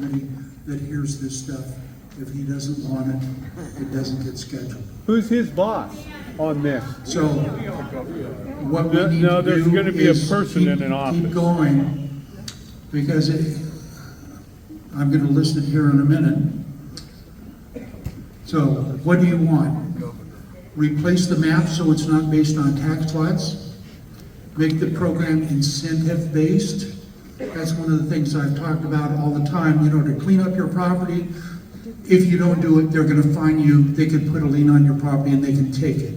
committee that hears this stuff. If he doesn't want it, it doesn't get scheduled. Who's his boss on this? So what we need No, to there's do going to be a is person in an keep office. going, because I'm going to list it here in a minute. So what do you want? Replace the map so it's not based on tax lots? Make the program incentive-based? That's one of the things I've talked about all the time, to clean up your property. If you don't do it, they're going to fine you. They can put a lien on your property and they can take it.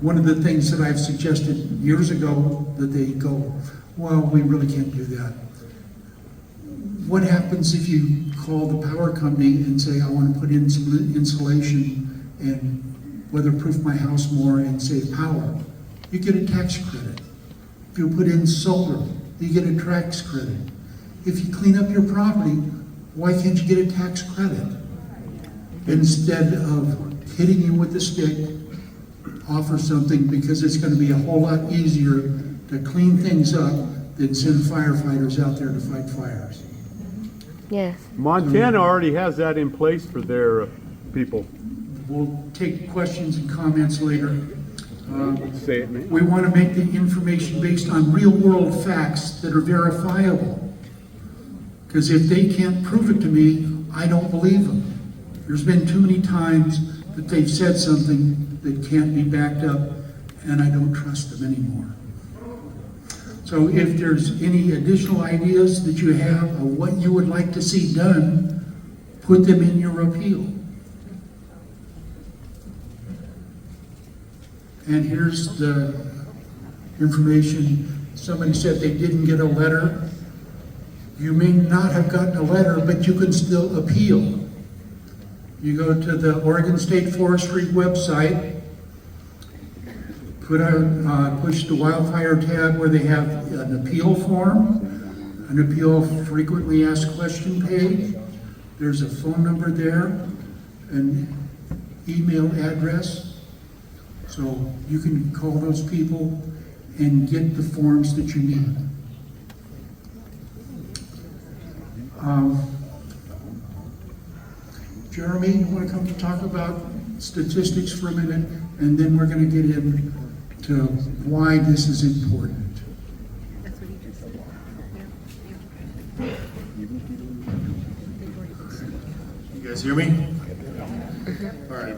One of the things that I've suggested years ago, that they go, well, we really can't do that. What happens if you call the power company and say, I want to put in some insulation and weatherproof my house more and save power? You get a tax credit. If you put in solar, you get a tax credit. If you clean up your property, why can't you get a tax credit? Instead of hitting you with a stick, offer something, because it's going to be a whole lot easier to clean things up than send firefighters out there to fight fires. Yes. Montana already has that in place for their people. We'll take questions and comments later. Say it, man. We want to make the information based on real-world facts that are verifiable. Because if they can't prove it to me, I don't believe them. There's been too many times that they've said something that can't be backed up, and I don't trust them anymore. So if there's any additional ideas that you have of what you would like to see done, put them in your appeal. And here's the information. Somebody said they didn't get a letter. You may not have gotten a letter, but you can still appeal. You go to the Oregon State Forestry website, push the wildfire tab where they have an appeal form, an appeal frequently asked question page. There's a phone number there, an email address. So you can call those people and get the forms that you need. Jeremy, you want to come to talk about statistics for a minute, and then we're going to get into why this is important. That's what he just said. You guys hear me? All right.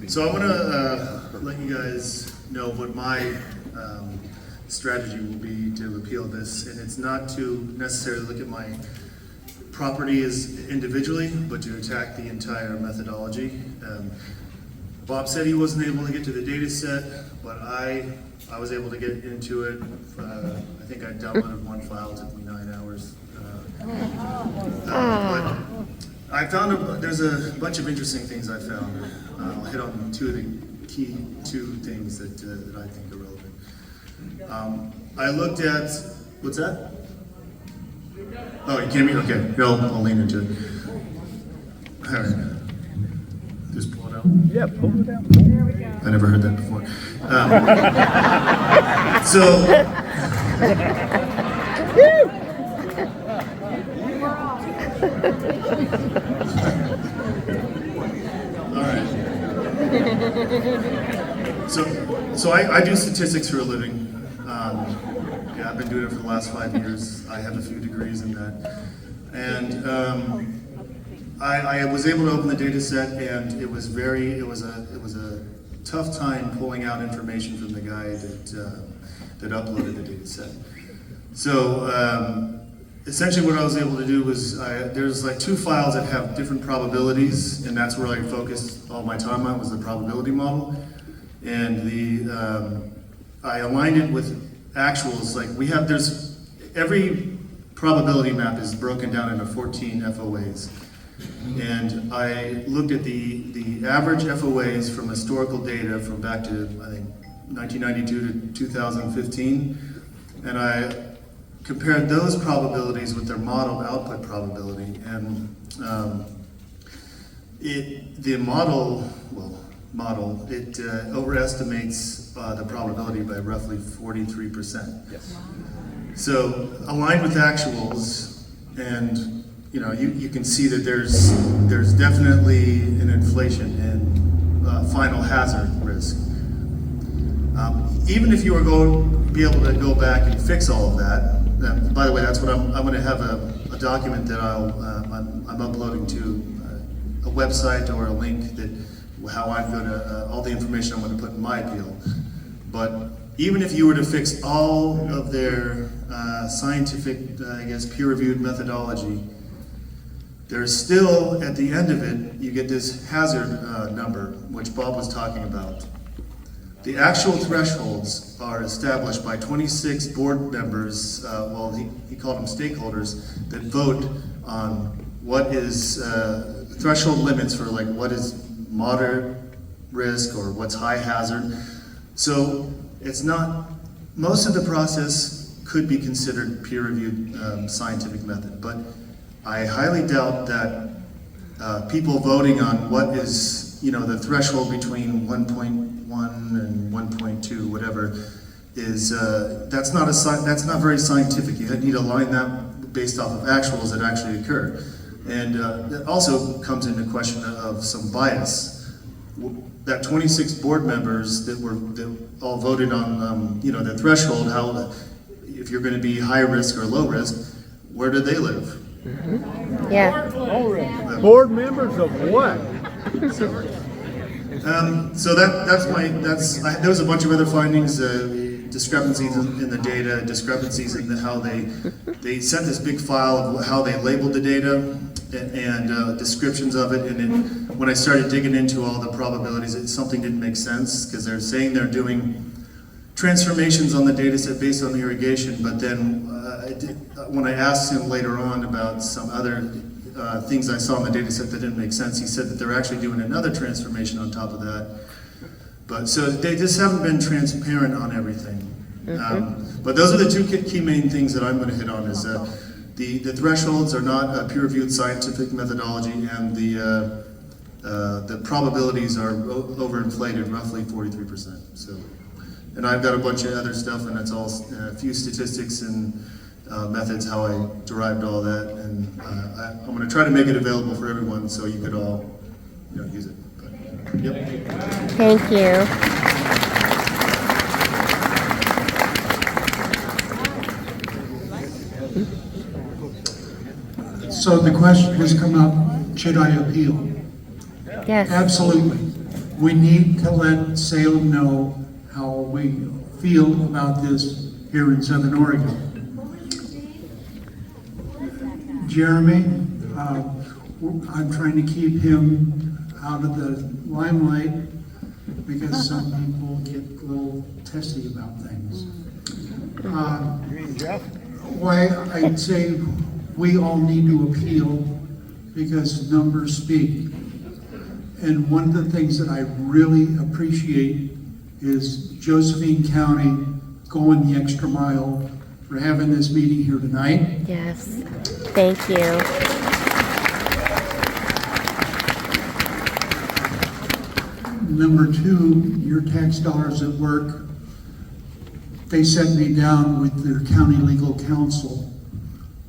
So I want to let you guys know what my strategy will be to appeal this, and it's not to necessarily look at my property as individually, but to attack the entire methodology. Bob said he wasn't able to get to the data set, but I was able to get into it. I think I downloaded one file, it took me 9 hours. But I found there's a bunch of interesting things I found. I'll hit on two of the key things that I think are relevant. I looked at, what's that? Oh, you can't meet? Okay, I'll lean into it. All right. Just pull it out. Yeah, pull it out. There we go. I never heard that before. So I do statistics for a living. Yeah, I've been doing it for the last 5 years. I have a few degrees in that. And I was able to open the data set, and it was a tough time pulling out information from the guy that uploaded the data set. So essentially what I was able to do was, there's like 2 files that have different probabilities, and that's where I focused all my time on, was the probability model. And I aligned it with actuals. Like every probability map is broken down into 14 FOAs. And I looked at the average FOAs from historical data from back to, I think, 1992 to 2015. And I compared those probabilities with their modeled output probability. And the model overestimates the probability by roughly 43%. Yes. So aligned with actuals, and you can see that there's definitely an inflation in final hazard risk. Even if you were going to be able to go back and fix all of that, by the way, that's what I'm going to have a document that I'm uploading to a website or a link that how I'm going to all the information I'm going to put in my appeal. But even if you were to fix all of their scientific, peer-reviewed methodology, there's still, at the end of it, you get this hazard number, which Bob was talking about. The actual thresholds are established by 26 board members, he called them stakeholders, that vote on what is threshold limits for like what is moderate risk or what's high hazard. So it's not, most of the process could be considered peer-reviewed scientific method, but I highly doubt that people voting on what is, the threshold between 1.1 and 1.2, whatever, is that's not very scientific. You need to align that based off of actuals that actually occur, and it also comes into question of some bias. That 26 board members that all voted on, the threshold, how if you're going to be high risk or low risk, where do they live? Yeah. Board members of what? So there was a bunch of other findings, discrepancies in the data, discrepancies in how they sent this big file of how they labeled the data and descriptions of it. And then when I started digging into all the probabilities, something didn't make sense because they're saying they're doing transformations on the data set based on the irrigation, but then when I asked him later on about some other things I saw in the data set that didn't make sense, he said that they're actually doing another transformation on top of that. But so they just haven't been transparent on everything. But those are the two key main things that I'm going to hit on is the thresholds are not a peer-reviewed scientific methodology, and the probabilities are overinflated, roughly 43%. So, and I've got a bunch of other stuff, and it's all a few statistics and methods how I derived all that, and I'm going to try to make it available for everyone so you could all use it. But, yep. Thank you. So the question has come up, should I appeal? Yes. Absolutely. We need to let Salem know how we feel about this here in Southern Oregon. Jeremy, I'm trying to keep him out of the limelight because some people get a little testy about things. Why I'd say we all need to appeal because numbers speak. And one of the things that I really appreciate is Josephine County going the extra mile for having this meeting here tonight. Yes. Thank you. Number two, your tax dollars at work. They sent me down with their county legal counsel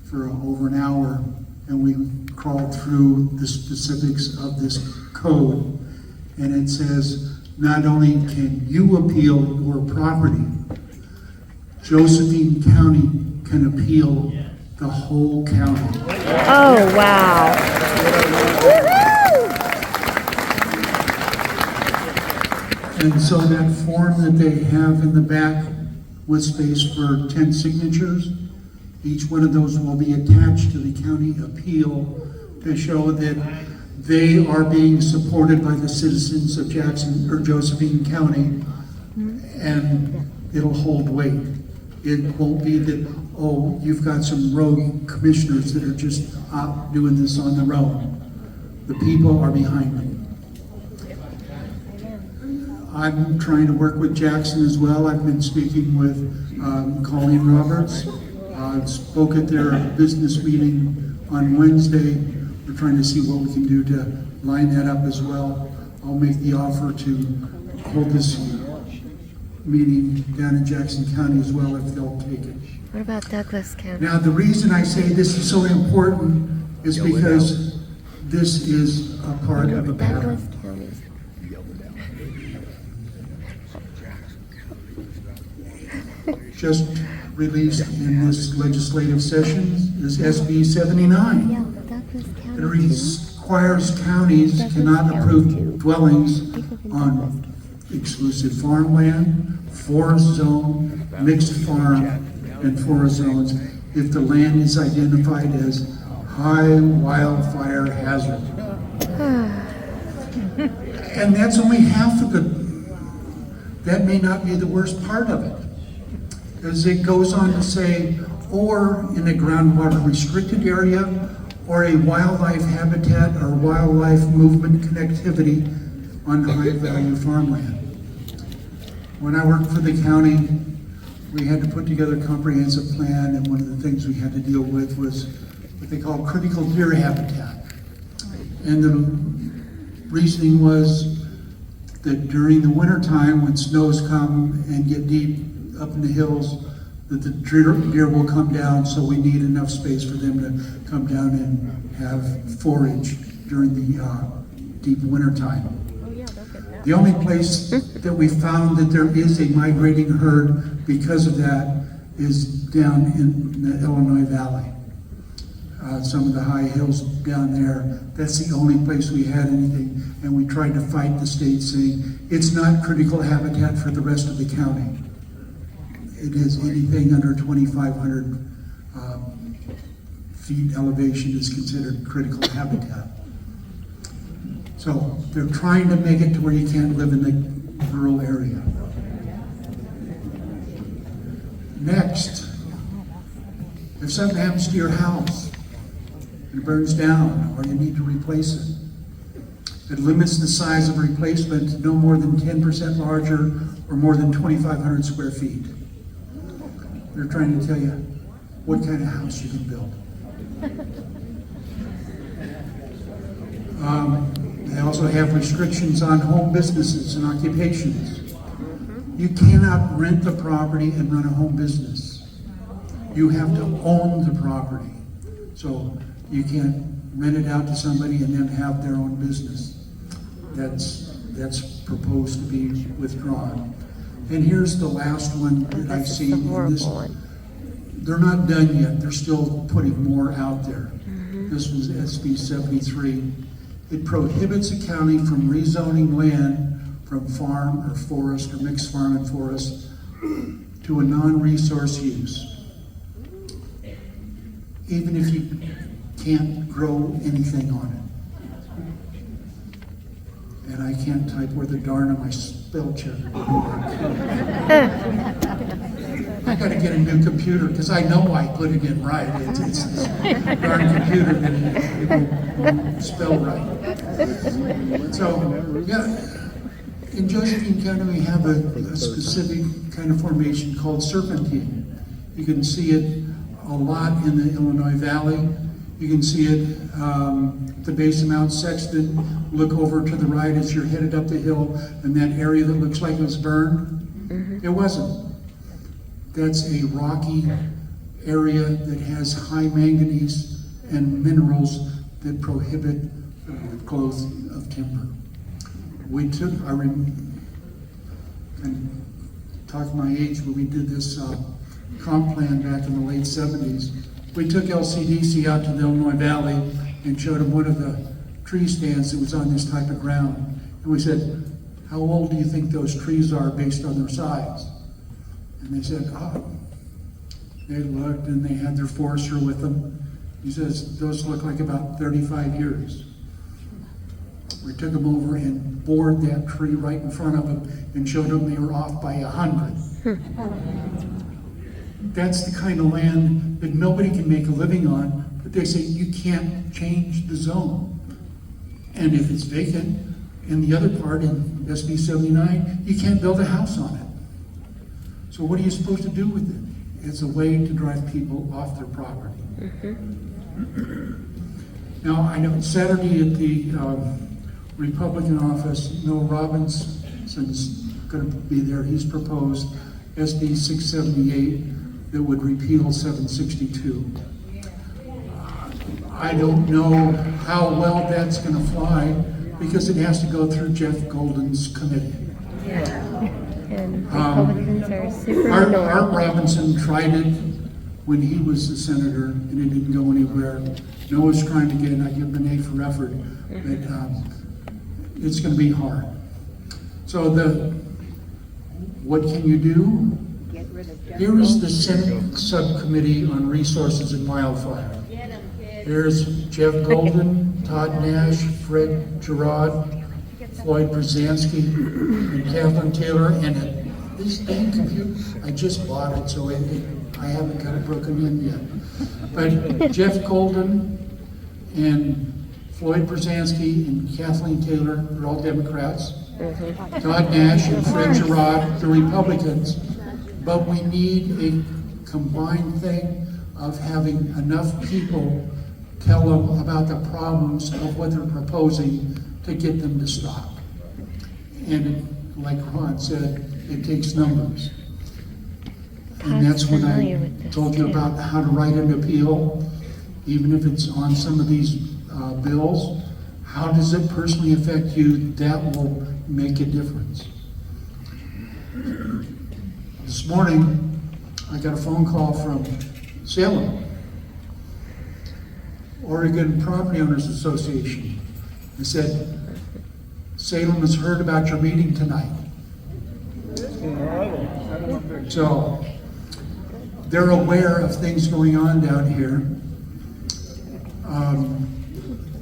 for over an hour, and we crawled through the specifics of this code. And it says, not only can you appeal your property, Josephine County can appeal the whole county. Oh, wow. And so that form that they have in the back with space for 10 signatures, each one of those will be attached to the county appeal to show that they are being supported by the citizens of Jackson or Josephine County, and it'll hold weight. It won't be that, oh, you've got some rogue commissioners that are just out doing this on their own. The people are behind them. I'm trying to work with Jackson as well. I've been speaking with Colleen Roberts. Spoke at their business meeting on Wednesday. We're trying to see what we can do to line that up as well. I'll make the offer to hold this meeting down in Jackson County as well if they'll take it. What about Douglas County? Now, the reason I say this is so important is because this is a part of a Douglas pattern. County. Just released in this legislative session is SB 79. Yeah, Douglas It County. requires counties cannot approve dwellings on exclusive farmland, forest zone, mixed farm, and forest zones if the land is identified as high wildfire hazard. And that's only half of the, that may not be the worst part of it. Because it goes on to say, or in a groundwater restricted area, or a wildlife habitat or wildlife movement connectivity on high value farmland. When I worked for the county, we had to put together a comprehensive plan, and one of the things we had to deal with was what they call critical deer habitat. And the reasoning was that during the winter time, when snows come and get deep up in the hills, that the deer will come down, so we need enough space for them to come down and have forage during the deep winter time. The only place that we found that there is a migrating herd because of that is down in the Illinois Valley. Some of the high hills down there, that's the only place we had anything, and we tried to fight the state saying, it's not critical habitat for the rest of the county. It is anything under 2,500 feet elevation is considered critical habitat. So they're trying to make it to where you can't live in the rural area. Next, if something happens to your house, it burns down, or you need to replace it, it limits the size of replacement to no more than 10% larger or more than 2,500 square feet. They're trying to tell you what kind of house you can build. They also have restrictions on home businesses and occupations. You cannot rent the property and run a home business. You have to own the property. So you can't rent it out to somebody and then have their own business. That's proposed to be withdrawn. And here's the last one that I've That's seen a in this. horrible one. They're not done yet. They're still putting more out there. This was SB 73. It prohibits a county from rezoning land from farm or forest or mixed farm and forest to a non-resource use. Even if you can't grow anything on it. And I can't type where the darn of my spell checker. I gotta get a new computer, because I know I put it in right. It's this darn computer that it won't spell right. So, yeah, in Josephine County, we have a specific kind of formation called serpentine. You can see it a lot in the Illinois Valley. You can see it at the base of Mount Sexton. Look over to the right as you're headed up the hill, and that area that looks like it was burned, it wasn't. That's a rocky area that has high manganese and minerals that prohibit the growth of timber. We took, can talk my age, when we did this comp plan back in the late 70s, we took LCDC out to the Illinois Valley and showed them one of the tree stands that was on this type of ground. And we said, how old do you think those trees are based on their size? And they said, they looked and they had their forester with them. He says, those look like about 35 years. We took them over and bored that tree right in front of them and showed them they were off by 100. That's the kind of land that nobody can make a living on, but they say you can't change the zone. And if it's vacant, and the other part in SB 79, you can't build a house on it. So what are you supposed to do with it? It's a way to drive people off their property. Now, I know Saturday at the Republican office, Noel Robinson's going to be there. He's proposed SB 678 that would repeal 762. I don't know how well that's gonna fly, because it has to go through Jeff Golden's committee. And Republicans are super Art annoying. Robinson tried it when he was the senator, and it didn't go anywhere. Noah's trying to get it, I give him an A for effort, but it's gonna be hard. So what can you do? Get rid of Jeff. Here is the Senate Subcommittee on Resources and Wildfire. Here's Jeff Golden, Todd Nash, Fred Gerard, Floyd Brzezinski, and Kathleen Taylor, and this dang computer, I just bought it, so I haven't got it broken in yet. But Jeff Golden and Floyd Brzezinski and Kathleen Taylor are all Democrats. Todd Nash and Fred Gerard, the Republicans. But we need a combined thing of having enough people tell them about the problems of what they're proposing to get them to stop. And like Ron said, it takes numbers. And that's when familiar I with this, told you too. about how to write an appeal, even if it's on some of these bills. How does it personally affect you? That will make a difference. This morning, I got a phone call from Salem, Oregon Property Owners Association. They said, Salem has heard about your meeting tonight. So, they're aware of things going on down here.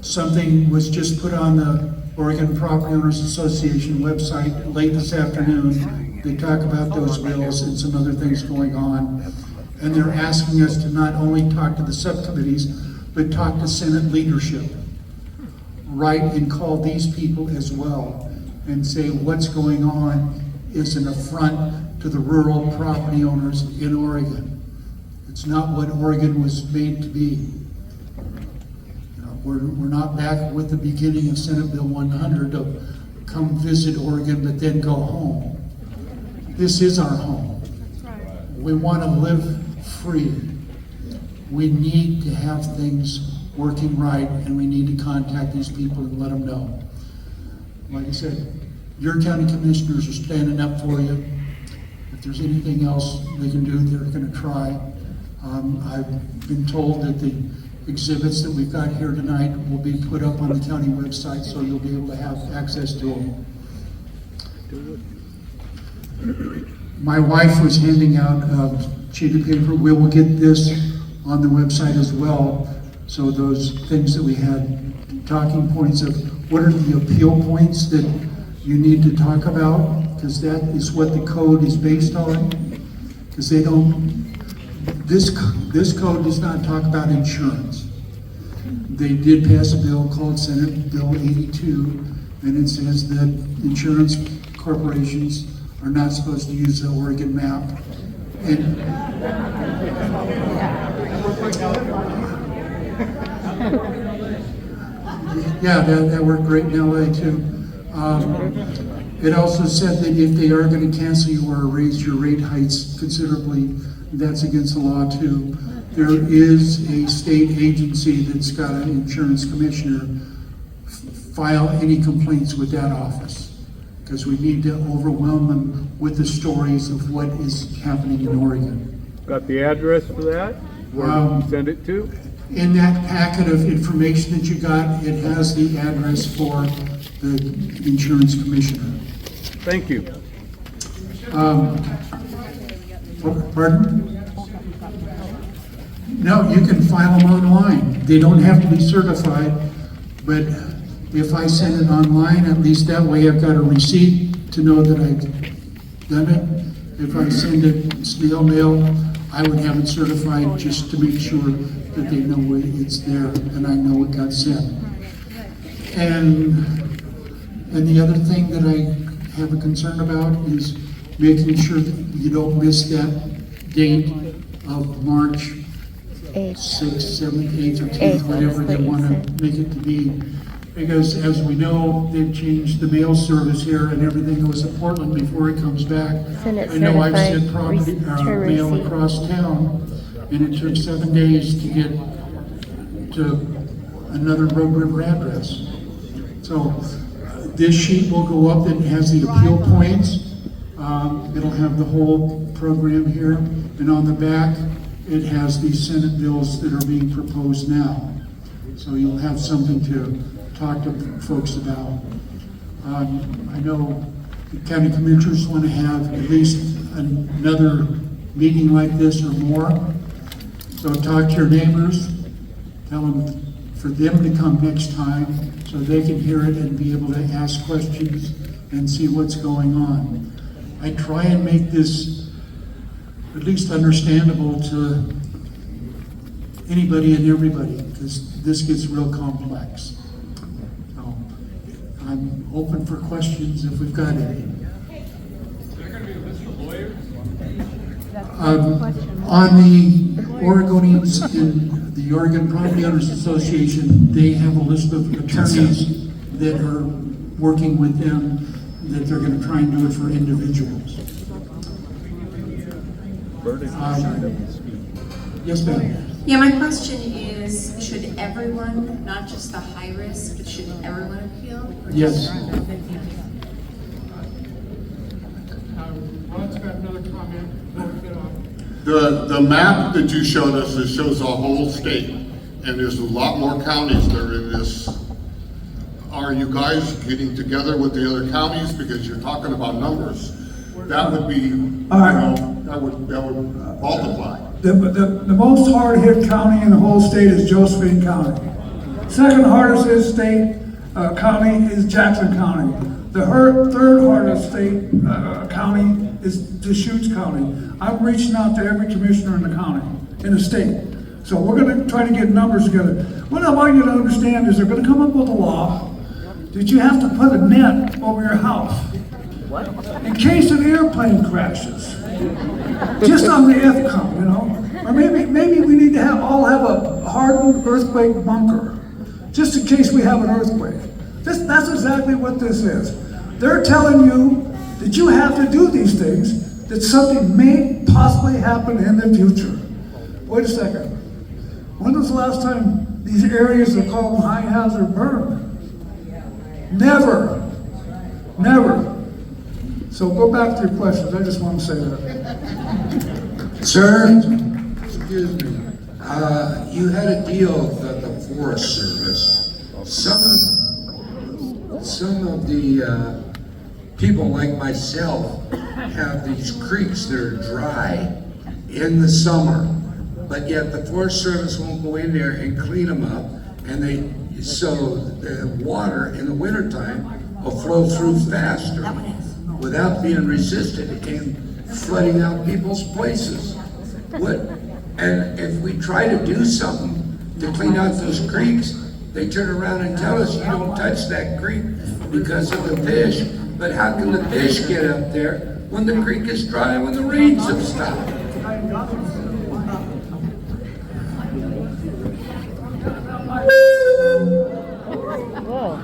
Something was just put on the Oregon Property Owners Association website late this afternoon. They talk about those bills and some other things going on. And they're asking us to not only talk to the subcommittees, but talk to Senate leadership. Write and call these people as well and say what's going on is an affront to the rural property owners in Oregon. It's not what Oregon was made to be. We're not back with the beginning of Senate Bill 100 of come visit Oregon but then go home. This is our home. We want to live free. We need to have things working right, and we need to contact these people and let them know. Like I said, your county commissioners are standing up for you. If there's anything else they can do, they're going to try. I've been told that the exhibits that we've got here tonight will be put up on the county website, so you'll be able to have access to them. My wife was handing out a sheet of paper. We will get this on the website as well. So those things that we had, talking points of what are the appeal points that you need to talk about, because that is what the code is based on. Because they don't, this code does not talk about insurance. They did pass a bill called Senate Bill 82, and it says that insurance corporations are not supposed to use the Oregon map. And yeah, that worked great in LA too. It also said that if they are going to cancel you or raise your rate heights considerably, that's against the law too. There is a state agency that's got an insurance commissioner. File any complaints with that office, because we need to overwhelm them with the stories of what is happening in Oregon. Got the address for that? Where to send it to? In that packet of information that you got, it has the address for the insurance commissioner. Thank you. Pardon? No, you can file them online. They don't have to be certified, but if I send it online, at least that way I've got a receipt to know that I've done it. If I send it snail mail, I would have it certified just to make sure that they know it's there and I know it got sent. And the other thing that I have a concern about is making sure that you don't miss that date of March 6th, 7th, 8th, or 10th, whatever they want to make it to be. Because as we know, they've changed the mail service here and everything goes to Portland before it comes back. Senate I know I've certified sent return mail receipt. across town, and it took 7 days to get to another Rogue River address. So this sheet will go up and has the appeal points. It'll have the whole program here, and on the back, it has the Senate bills that are being proposed now. So you'll have something to talk to folks about. I know the county commissioners want to have at least another meeting like this or more. So talk to your neighbors, tell them for them to come next time so they can hear it and be able to ask questions and see what's going on. I try and make this at least understandable to anybody and everybody, because this gets real complex. So I'm open for questions if we've got any. On the Oregonians in the Oregon Property Owners Association, they have a list of attorneys that are working with them, that they're going to try and do it for individuals. Yes, ma'am. Yeah, my question is, should everyone, not just the high risk, but should everyone appeal? Yes. Ron's got another comment before we get off. The map that you showed us, it shows the whole state, and there's a lot more counties that are in this. Are you guys getting together with the other counties, because you're talking about numbers? That would be, that would multiply. The most hard-hit county in the whole state is Josephine County. Second hardest hit state county is Jackson County. The third hardest state county is Deschutes County. I'm reaching out to every commissioner in the county, in the state. So we're gonna try to get numbers together. What I want you to understand is they're gonna come up with a law that you have to put a net over your house. In case an airplane crashes, just on the FCOM, you know? Or maybe we need to all have a hardened earthquake bunker, just in case we have an earthquake. That's exactly what this is. They're telling you that you have to do these things, that something may possibly happen in the future. Wait a second. When was the last time these areas that call them high hazard burned? Never. Never. So go back to your questions. I just want to say that. Sir, excuse me. You had a deal with the Forest Service. Some of the people like myself have these creeks that are dry in the summer, but yet the Forest Service won't go in there and clean them up, and so the water in the wintertime will flow through faster without being resisted and flooding out people's places. And if we try to do something to clean out those creeks, they turn around and tell us you don't touch that creek because of the fish. But how can the fish get up there when the creek is dry, when the rains have stopped? Whoa.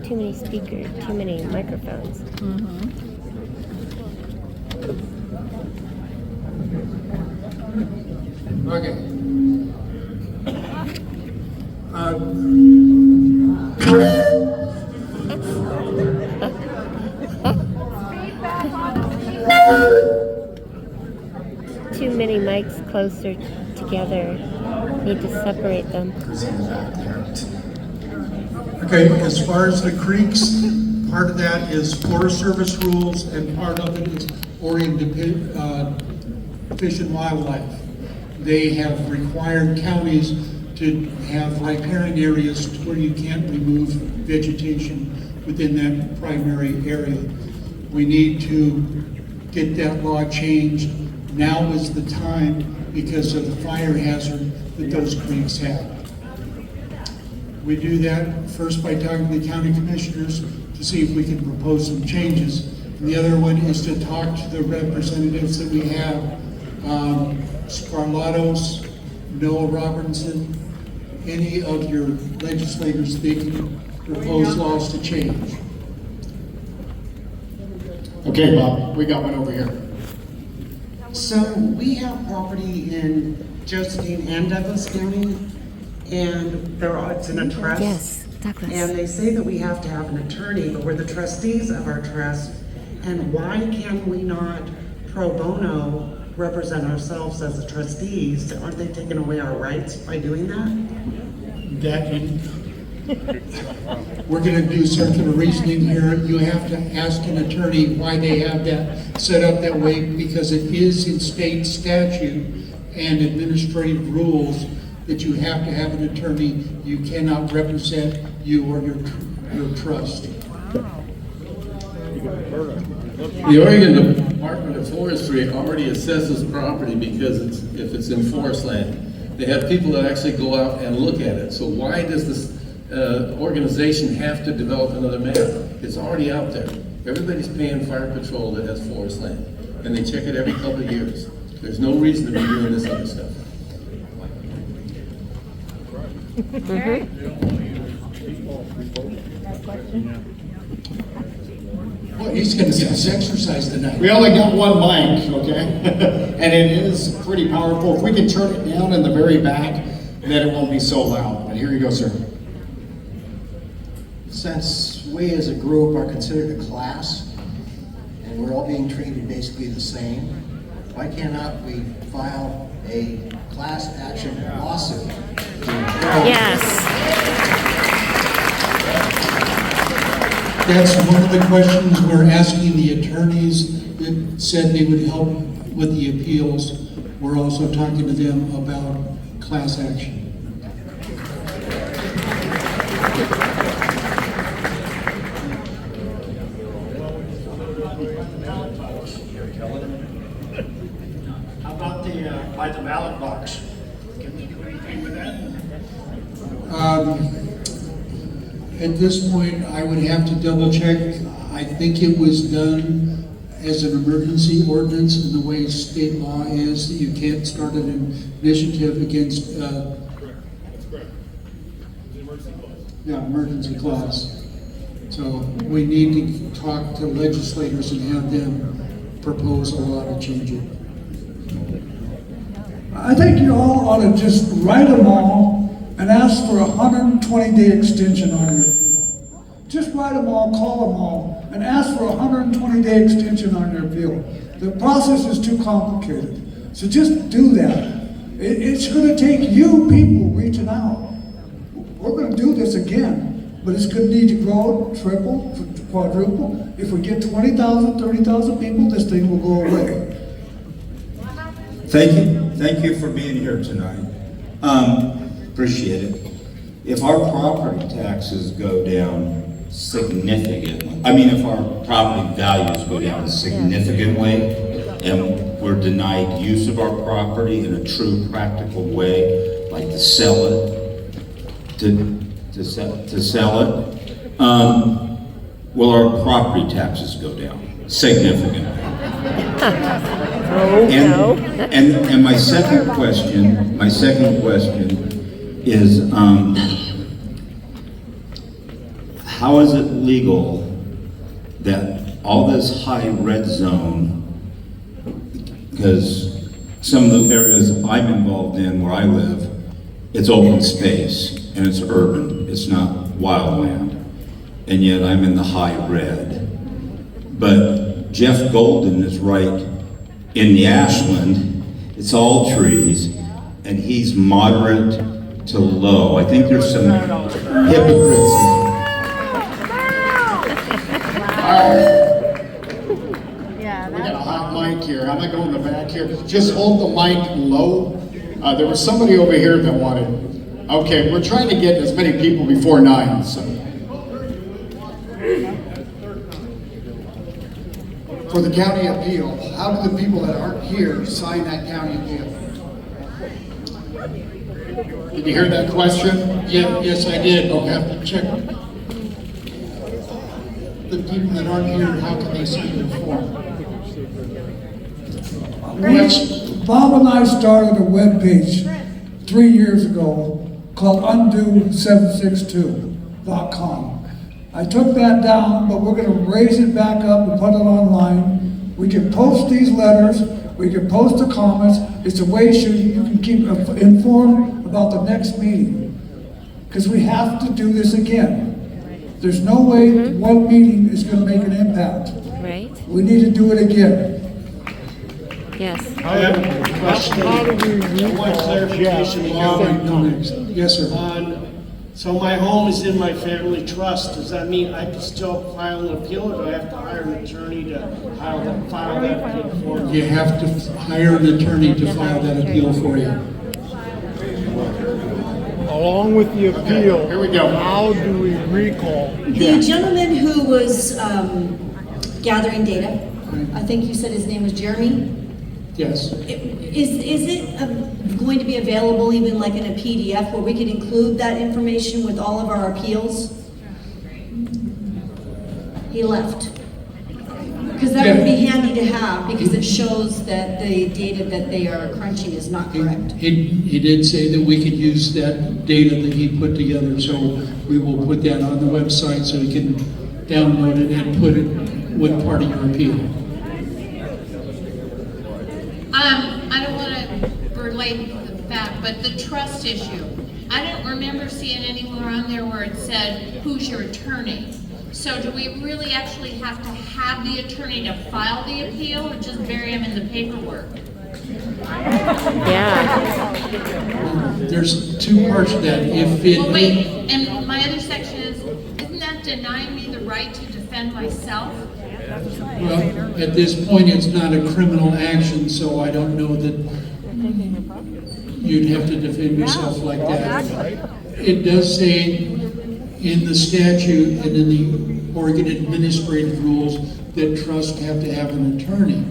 Too many speakers, too many microphones. Okay. Too many mics closer together. Need to separate them. Okay, as far as the creeks, part of that is Forest Service rules, and part of it is Oregon Fish and Wildlife. They have required counties to have riparian areas where you can't remove vegetation within that primary area. We need to get that law changed. Now is the time because of the fire hazard that those creeks have. We do that first by talking to the county commissioners to see if we can propose some changes. And the other one is to talk to the representatives that we have, Scarlatos, Noah Robertson, any of your legislators, they can propose laws to change. Okay, Bob, we got one over here. So we have property in Josephine and Douglas County, and it's in a trust. Yes, Douglas. And they say that we have to have an attorney, but we're the trustees of our trust. And why can we not pro bono represent ourselves as the trustees? Aren't they taking away our rights by doing that? We're gonna do circular reasoning here. You have to ask an attorney why they have that set up that way, because it is in state statute and administrative rules that you have to have an attorney. You cannot represent you or your trust. The Oregon Department of Forestry already assesses property because if it's in forest land. They have people that actually go out and look at it. So why does this organization have to develop another map? It's already out there. Everybody's paying fire patrol that has forest land, and they check it every couple of years. There's no reason to be doing this other stuff. Well, he's gonna get his exercise tonight. We only got one mic, okay? And it is pretty powerful. If we can turn it down in the very back, then it won't be so loud. But here you go, sir. Since we as a group are considered a class, and we're all being treated basically the same, why cannot we file a class action lawsuit? Yes. That's one of the questions we're asking the attorneys that said they would help with the appeals. We're also talking to them about class action. How about by the ballot box? Can we do anything with that? At this point, I would have to double check. I think it was done as an emergency ordinance in the way state law is, that you can't start an initiative against, emergency clause. So we need to talk to legislators and have them propose a law to change it. I think you all ought to just write them all and ask for a 120-day extension on your appeal. Just write them all, call them all, and ask for a 120-day extension on your appeal. The process is too complicated. So just do that. It's gonna take you people reaching out. We're gonna do this again, but it's gonna need to grow, triple, quadruple. If we get 20,000, 30,000 people, this thing will go away. Thank you for being here tonight. Appreciate it. If our property taxes go down significantly, if our property values go down significantly, and we're denied use of our property in a true practical way, like to sell it, to sell it, will our property taxes go down significantly? And my second question is, how is it legal that all this high red zone, because some of the areas I'm involved in where I live, it's open space and it's urban, it's not wildland, and yet I'm in the high red. But Jeff Golden is right in the Ashland, it's all trees, and he's moderate to low. I think there's some hypocrites. Yeah, we got a hot mic here. I'm gonna go in the back here. Just hold the mic low. There was somebody over here that wanted. Okay, we're trying to get as many people before 9. So. For the county appeal, how do the people that aren't here sign that county appeal? Did you hear that question? Yeah, yes, I did. I'll have to check. The people that aren't here, how can they sign the form? Bob and I started a webpage 3 years ago called undo762.com. I took that down, but we're gonna raise it back up and put it online. We can post these letters, we can post the comments. It's a way so you can keep informed about the next meeting. because we have to do this again. There's no way one meeting is gonna make an impact. Right? We need to do it again. Yes. I have a question. I want clarification again. Yes, sir. So my home is in my family trust. Does that mean I can still file an appeal, or do I have to hire an attorney to file that appeal for me? You have to hire an attorney to file that appeal for you. Along with the appeal, here we go. How do we recall? The gentleman who was gathering data, I think you said his name was Jeremy. Yes. Is it going to be available even like in a PDF where we could include that information with all of our appeals? He left. Because that would be handy to have, because it shows that the data that they are crunching is not correct. He did say that we could use that data that he put together, so we will put that on the website so you can download it and put it with part of your appeal. I don't want to relate the fact, but the trust issue, I don't remember seeing anywhere on there where it said, who's your attorney? So do we really actually have to have the attorney to file the appeal, or just bury him in the paperwork? Yeah. There's two parts to that. If it... Well, wait, and my other section is, isn't that denying me the right to defend myself? Well, at this point, it's not a criminal action, so I don't know that you'd have to defend yourself like that. It does say in the statute and in the Oregon administrative rules that trusts have to have an attorney.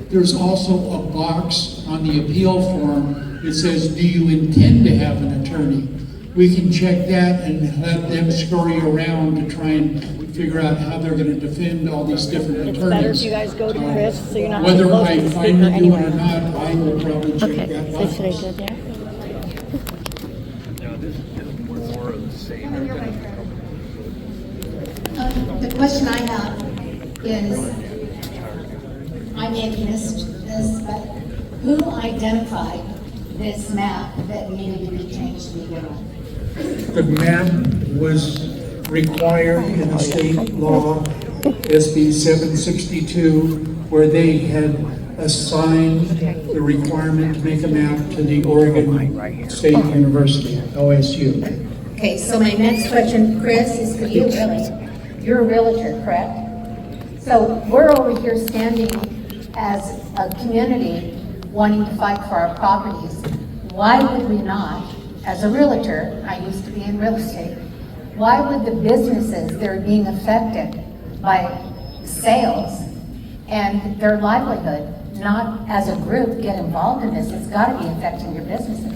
There's also a box on the appeal form that says, do you intend to have an attorney? We can check that and let them scurry around to try and figure out how they're going to defend all these different attorneys. It's better if you guys go to Chris, so you're not Whether too close I to the finally speaker do it or anyway. not, I will probably check Okay, that so box. should I go there? The question I have is, I may have missed this, but who identified this map that needed to be changed to begin with? The map was required in the state law, SB 762, where they had assigned the requirement to make a map to the Oregon State University, OSU. Okay, so my next question, Chris, is for you, really. You're a realtor, correct? So we're over here standing as a community wanting to fight for our properties. Why would we not, as a realtor, I used to be in real estate, why would the businesses that are being affected by sales and their livelihood not as a group get involved in this? It's got to be affecting your businesses.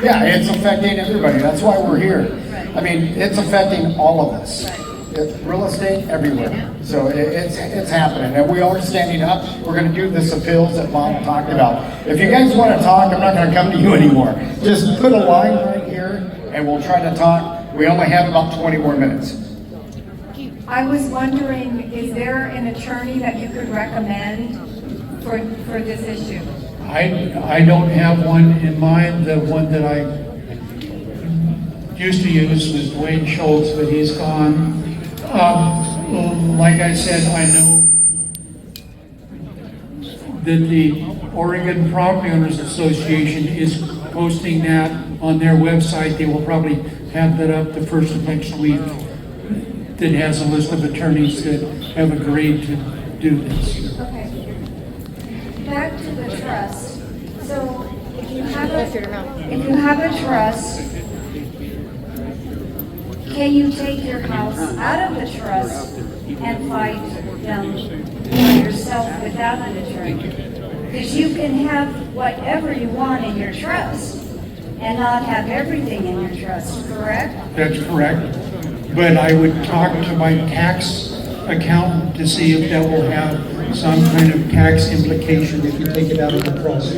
Yeah, it's affecting everybody. That's why we're here. I mean, it's affecting all of us. It's real estate everywhere. So it's happening, and we are standing up. We're going to do this appeals that Bob talked about. If you guys want to talk, I'm not going to come to you anymore. Just put a line right here, and we'll try to talk. We only have about 20 more minutes. I was wondering, is there an attorney that you could recommend for this issue? I don't have one in mind. The one that I used to use was Dwayne Schultz, but he's gone. Like I said, I know that the Oregon Property Owners Association is posting that on their website. They will probably have that up the first of next week. That has a list of attorneys that have agreed to do this. Okay. Back to the trust. So if you have a trust, can you take your house out of the trust and fight them yourself without an attorney? Because you can have whatever you want in your trust and not have everything in your trust, correct? That's correct. But I would talk to my tax accountant to see if that will have some kind of tax implication if you take it out of the trust.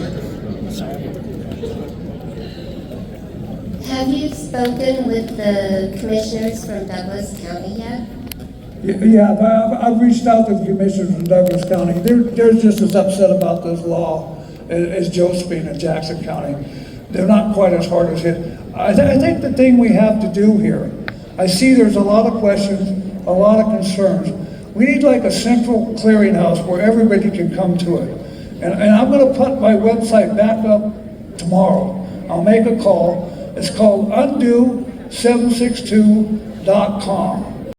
Have you spoken with the commissioners from Douglas County yet? Yeah, I've reached out to the commissioners from Douglas County. They're just as upset about this law as Josephine in Jackson County. they're not quite as hard as hit. I think the thing we have to do here, I see there's a lot of questions, a lot of concerns. We need like a central clearinghouse where everybody can come to it. And I'm gonna put my website back up tomorrow. I'll make a call. It's called undo762.com.